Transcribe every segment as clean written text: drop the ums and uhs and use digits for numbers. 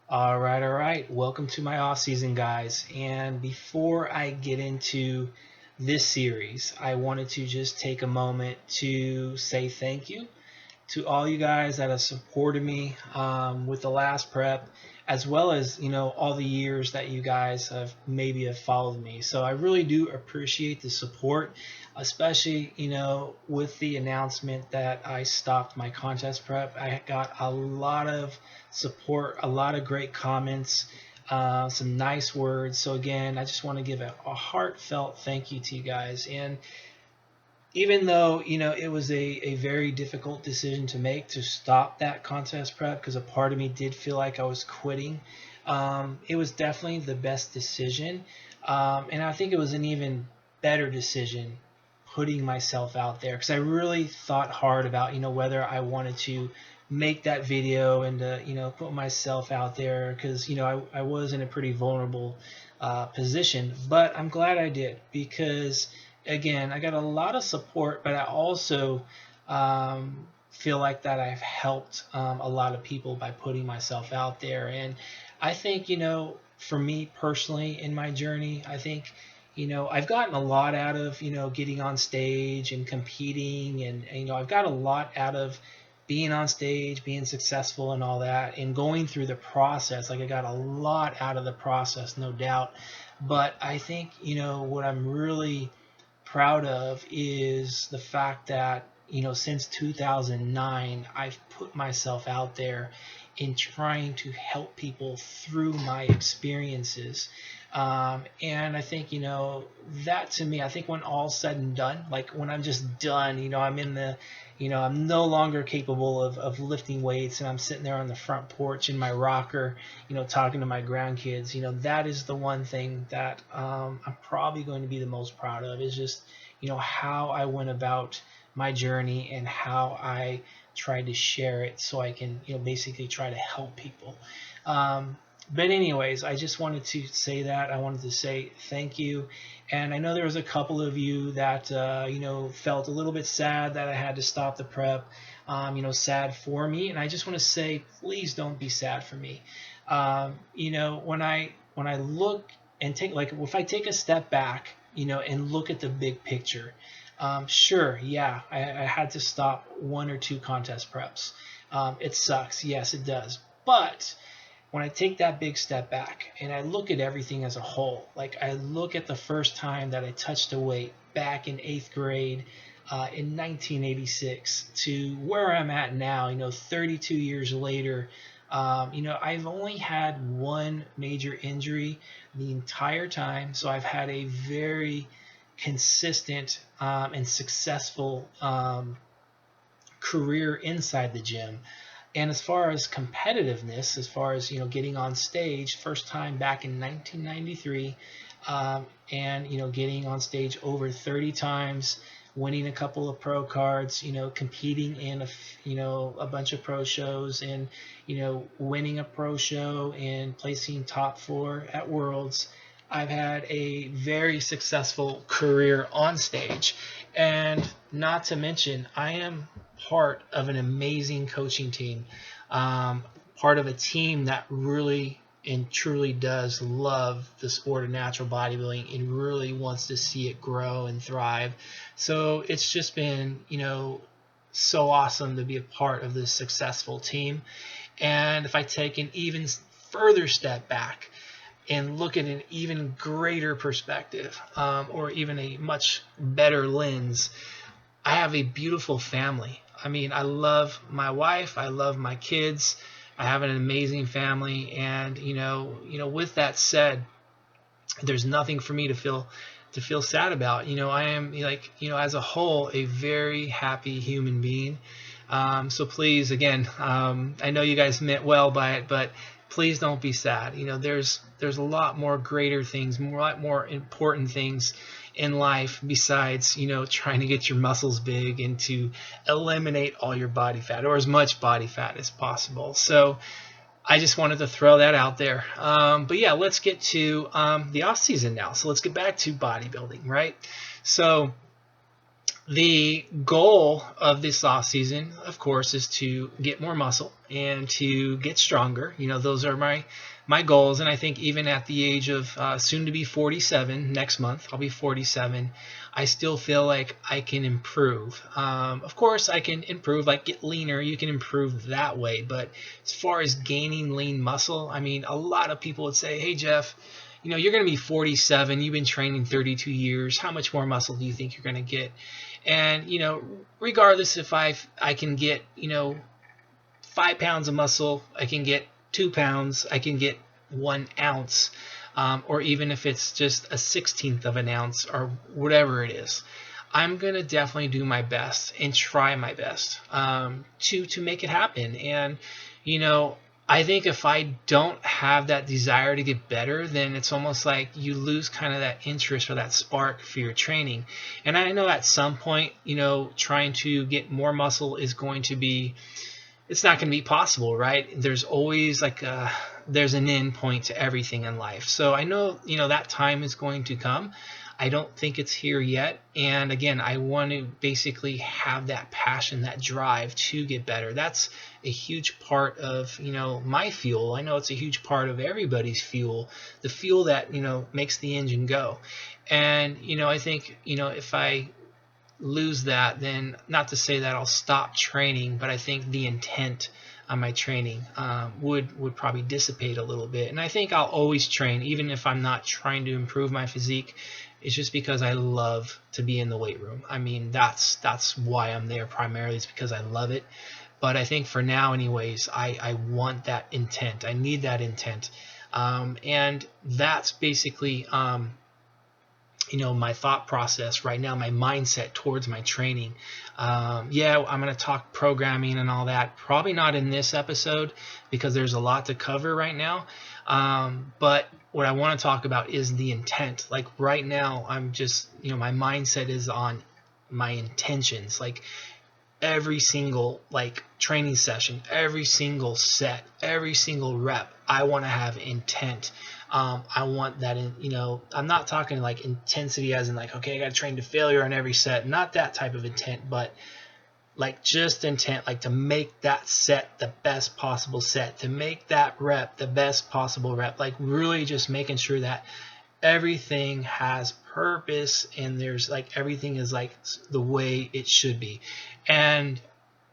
All right. Welcome to my off season, guys. And before I get into this series, I wanted to just take a moment to say thank you to all you guys that have supported me with the last prep, as well as all the years that you guys have followed me. So I really do appreciate the support, especially with the announcement that I stopped my contest prep. I got a lot of support, a lot of great comments. Some nice words. So again, I just want to give a heartfelt thank you to you guys. And even though it was a very difficult decision to make to stop that contest prep, because a part of me did feel like I was quitting, it was definitely the best decision, and I think it was an even better decision putting myself out there, because I really thought hard about whether I wanted to make that video and put myself out there, because I was in a pretty vulnerable position. But I'm glad I did, because again, I got a lot of support, but I also feel like that I've helped a lot of people by putting myself out there. And I think, for me personally in my journey, I think, I've gotten a lot out of, getting on stage and competing. And, I've got a lot out of being on stage, being successful and all that, and going through the process. Like, I got a lot out of the process, no doubt. But I think, what I'm really proud of is the fact that since 2009 I've put myself out there in trying to help people through my experiences, and I think that, to me, I think when all's said and done, like when I'm just done, I'm in the I'm no longer capable of lifting weights, and I'm sitting there on the front porch in my rocker, talking to my grandkids. That is the one thing that I'm probably going to be the most proud of, is just, how I went about my journey and how I tried to share it so I can, basically try to help people. But anyways, I just wanted to say that. I wanted to say thank you. And I know there was a couple of you that, felt a little bit sad that I had to stop the prep, sad for me. And I just want to say, please don't be sad for me. When I look and take, like, if I take a step back, and look at the big picture, sure, yeah, I had to stop one or two contest preps. It sucks. Yes, it does. But when I take that big step back and I look at everything as a whole, like I look at the first time that I touched a weight back in 8th grade in 1986 to where I'm at now, 32 years later, I've only had one major injury the entire time. So I've had a very consistent and successful career inside the gym. And as far as competitiveness, as far as getting on stage, first time back in 1993, and getting on stage over 30 times, winning a couple of pro cards, competing in a bunch of pro shows, and winning a pro show and placing top 4 at Worlds. I've had a very successful career on stage, and not to mention, I am part of an amazing coaching team, part of a team that really and truly does love the sport of natural bodybuilding and really wants to see it grow and thrive. So it's just been, so awesome to be a part of this successful team. And if I take an even further step back and look at an even greater perspective, or even a much better lens, I have a beautiful family. I mean, I love my wife. I love my kids. I have an amazing family. And, with that said, there's nothing for me to feel sad about. I am, like, as a whole, a very happy human being. So please, again, I know you guys meant well by it, but please don't be sad. There's a lot more greater things, a lot more important things in life besides, trying to get your muscles big and to eliminate all your body fat, or as much body fat as possible. So I just wanted to throw that out there. But yeah, let's get to the off season now. So let's get back to bodybuilding, right? So The goal of this off season, of course, is to get more muscle and to get stronger. Those are my goals. And I think even at the age of soon to be 47, next month I'll be 47, I still feel like I can improve. Of course, I can improve, like get leaner. You can improve that way. But as far as gaining lean muscle, I mean, a lot of people would say, "Hey, Jeff, you're going to be 47. You've been training 32 years. How much more muscle do you think you're going to get?" And regardless if I can get 5 pounds of muscle, I can get 2 pounds, I can get 1 ounce, or even if it's just a 16th of an ounce or whatever it is, I'm gonna definitely do my best and try my best to make it happen. And I think if I don't have that desire to get better, then it's almost like you lose kind of that interest or that spark for your training. And I know at some point, trying to get more muscle is going to be, it's not going to be possible, right? There's always there's an end point to everything in life. So I know, that time is going to come. I don't think it's here yet. And again, I want to basically have that passion, that drive to get better. That's a huge part of, my fuel. I know it's a huge part of everybody's fuel, the fuel that, makes the engine go. And, I think, if I lose that, then not to say that I'll stop training, but I think the intent on my training would probably dissipate a little bit. And I think I'll always train, even if I'm not trying to improve my physique. It's just because I love to be in the weight room. I mean, that's why I'm there primarily. It's because I love it. But I think for now, anyways, I want that intent. I need that intent. And that's basically my thought process right now, my mindset towards my training. Yeah, I'm going to talk programming and all that. Probably not in this episode because there's a lot to cover right now. But what I want to talk about is the intent. Like right now, I'm just, my mindset is on my intentions. Like every single training session, every single set, every single rep, I want to have intent. I want that I'm not talking like intensity as in like, okay, I got to train to failure on every set. Not that type of intent, but like just intent, like to make that set the best possible set, to make that rep the best possible rep, like really just making sure that everything has purpose and there's everything is the way it should be. And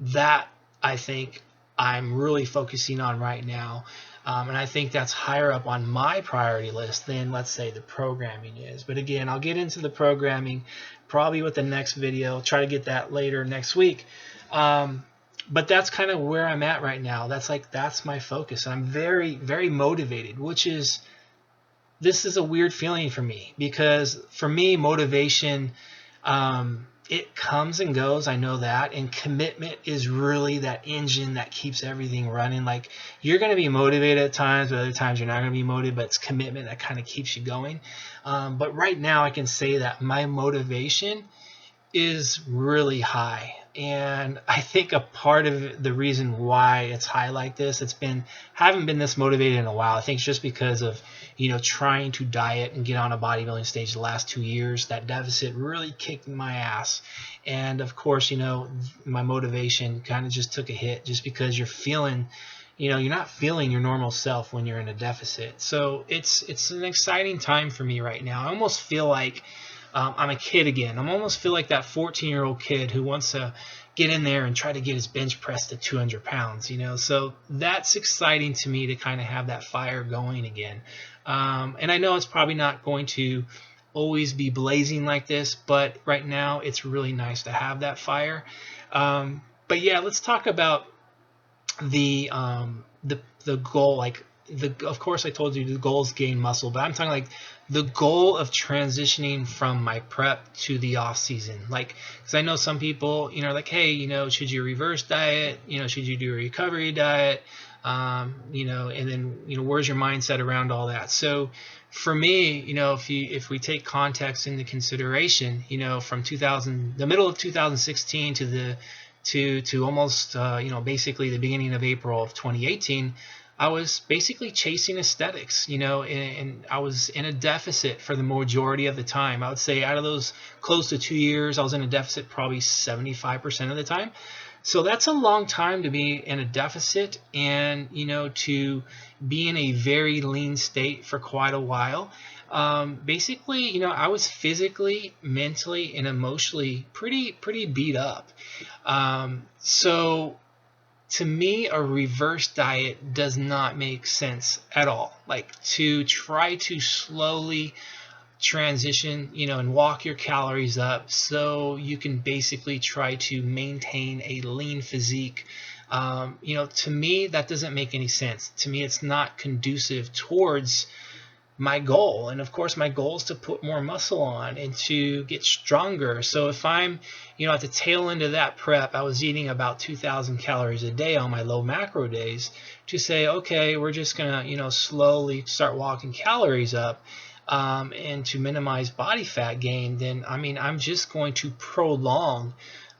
that I think I'm really focusing on right now. And I think that's higher up on my priority list than, let's say, the programming is. But again, I'll get into the programming probably with the next video. I'll try to get that later next week. But that's kind of where I'm at right now. That's my focus. I'm very, very motivated, this is a weird feeling for me because for me, motivation, it comes and goes. I know that. And commitment is really that engine that keeps everything running. Like you're going to be motivated at times, but other times you're not going to be motivated, but it's commitment that kind of keeps you going. But right now I can say that my motivation is really high. And I think a part of the reason why it's high like this, haven't been this motivated in a while. I think it's just because of, trying to diet and get on a bodybuilding stage the last 2 years. That deficit really kicked my ass. And of course, my motivation kind of just took a hit just because you're feeling, you're not feeling your normal self when you're in a deficit. So it's an exciting time for me right now. I almost feel like I'm a kid again. I almost feel like that 14-year-old kid who wants to get in there and try to get his bench press to 200 pounds, So that's exciting to me to kind of have that fire going again. And I know it's probably not going to always be blazing like this, but right now it's really nice to have that fire. But yeah, let's talk about the goal. Of course I told you the goal is gain muscle, but I'm talking the goal of transitioning from my prep to the off season. Because I know some people, hey, should you reverse diet? Should you do a recovery diet? And then, where's your mindset around all that? So for me, if we take context into consideration, from the middle of 2016 to almost, basically the beginning of April of 2018, I was basically chasing aesthetics, and I was in a deficit for the majority of the time. I would say out of those close to 2 years, I was in a deficit probably 75% of the time. So that's a long time to be in a deficit and, to be in a very lean state for quite a while. Basically, I was physically, mentally, and emotionally pretty beat up. So to me, a reverse diet does not make sense at all. Like to try to slowly transition, and walk your calories up so you can basically try to maintain a lean physique. To me, that doesn't make any sense. To me, it's not conducive towards my goal. And of course, my goal is to put more muscle on and to get stronger. So if I'm, at the tail end of that prep, I was eating about 2,000 calories a day on my low macro days, to say, okay, we're just going to, slowly start walking calories up, and to minimize body fat gain, then, I'm just going to prolong,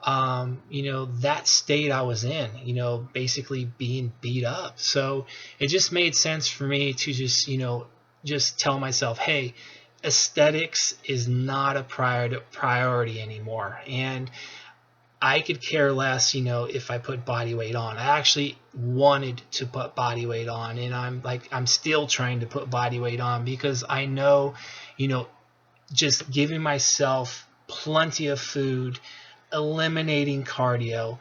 that state I was in, basically being beat up. So it just made sense for me to just tell myself, hey, aesthetics is not a priority anymore. And I could care less, if I put body weight on. I actually wanted to put body weight on, and I'm still trying to put body weight on, because I know, just giving myself plenty of food, eliminating cardio,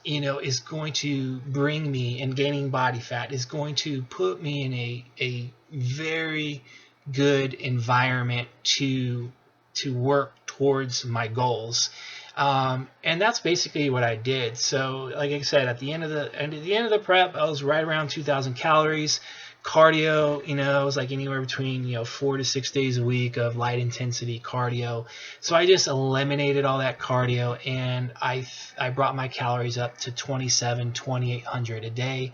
is going to bring me, and gaining body fat is going to put me in a very good environment to work towards my goals. And that's basically what I did. So, like I said, at the end of the prep, I was right around 2,000 calories. Cardio, it was like anywhere between 4 to 6 days a week of light intensity cardio. So I just eliminated all that cardio, and I brought my calories up to 2,800 a day.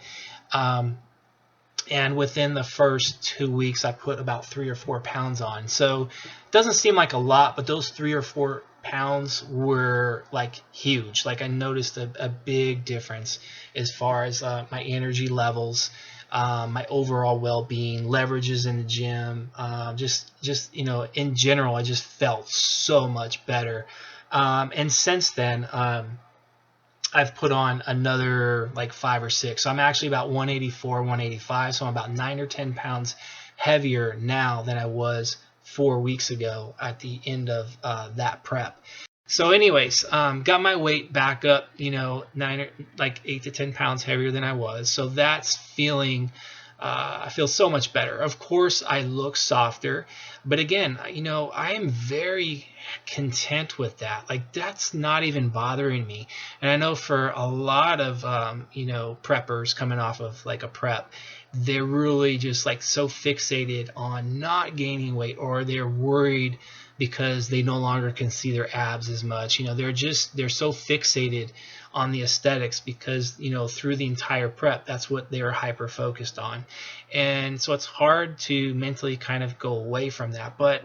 And within the first 2 weeks, I put about 3 or 4 pounds on. So it doesn't seem like a lot, but those 3 or 4 pounds were like huge. Like I noticed a big difference as far as my energy levels, my overall well-being, leverages in the gym, just in general, I just felt so much better. And since then, I've put on another like 5 or 6. So I'm actually about 184, 185. So I'm about 9 or 10 pounds heavier now than I was 4 weeks ago at the end of that prep. So anyways, got my weight back up, 8 to 10 pounds heavier than I was. So that's feeling, I feel so much better. Of course, I look softer, but again, I am very content with that. Like that's not even bothering me. And I know for a lot of, preppers coming off of like a prep, they're really just like so fixated on not gaining weight, or they're worried because they no longer can see their abs as much. They're so fixated on the aesthetics because, through the entire prep, that's what they're hyper focused on. And so it's hard to mentally kind of go away from that. But,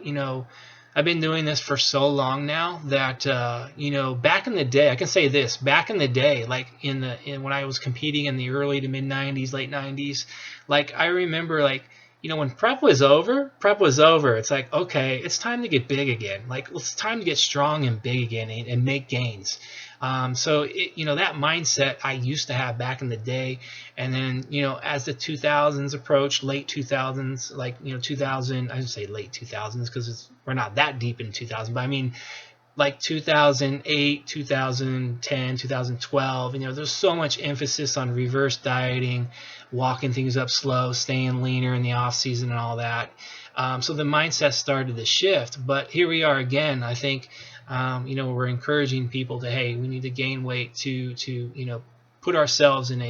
I've been doing this for so long now that, back in the day, I can say this, back in the day, like when I was competing in the early to mid 90s, late 90s, like I remember like, when prep was over, it's like, okay, it's time to get big again. Like it's time to get strong and big again and make gains. So that mindset I used to have back in the day. And then, as the 2000s approached, late 2000s, like, 2000, I would say late 2000s because we're not that deep in 2000, but I mean, like 2008, 2010, 2012, there's so much emphasis on reverse dieting, walking things up slow, staying leaner in the off season and all that. So the mindset started to shift, but here we are again. I think, we're encouraging people to, hey, we need to gain weight to put ourselves in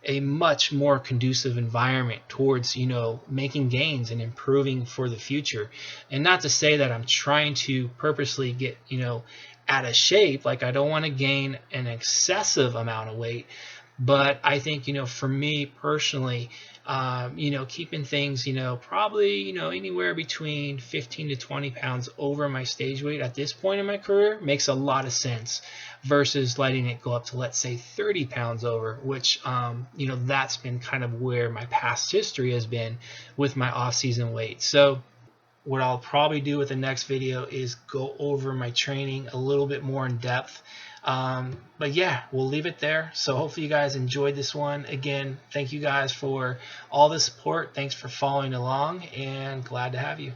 a much more conducive environment towards, making gains and improving for the future. And not to say that I'm trying to purposely get, out of shape. Like I don't want to gain an excessive amount of weight. But I think, for me personally, Keeping things, probably, anywhere between 15 to 20 pounds over my stage weight at this point in my career makes a lot of sense versus letting it go up to, let's say, 30 pounds over, which, that's been kind of where my past history has been with my off-season weight. So what I'll probably do with the next video is go over my training a little bit more in depth. But yeah, we'll leave it there. So hopefully you guys enjoyed this one. Again, thank you guys for all the support. Thanks for following along, and glad to have you.